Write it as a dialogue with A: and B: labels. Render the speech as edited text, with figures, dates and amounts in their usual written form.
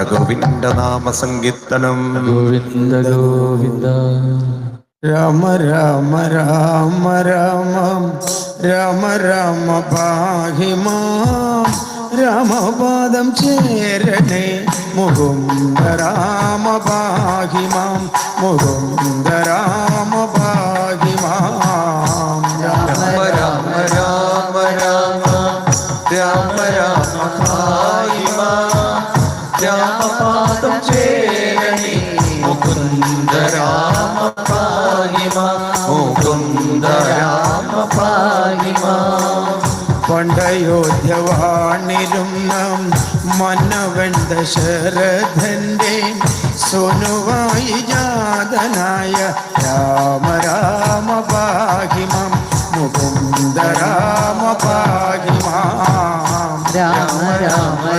A: ഗോവിന്ദ നാമ സങ്കീർത്തനം.
B: ഗോവിന്ദ ഗോവിന്ദ.
C: രാമ രാമ രാമ രാമ രാമ രാമ പാഹി മാം. രാമപാദം ചേരണേ മുകുന്ദ രാമ പാഹി മാം. മുകുന്ദ രാമ പാഹി മാം.
A: രാമ രാമ രാമ രാമ രാമ രാമ പാഹി മാം. രാമപാദം ചേരണേ മുകുന്ദ രാമ പാഹി മാം. മുകുന്ദ രാമ പാഹി മാം.
C: പണ്ടയോധ്യ വാണിരുന്ന മന്നവൻ ദശരഥന്റെ സോനുവായി ജാതനായ രാമ രാമ പാഹി മാം. മുകുന്ദ രാമ പാഹി മാം.
B: രാമ രാമ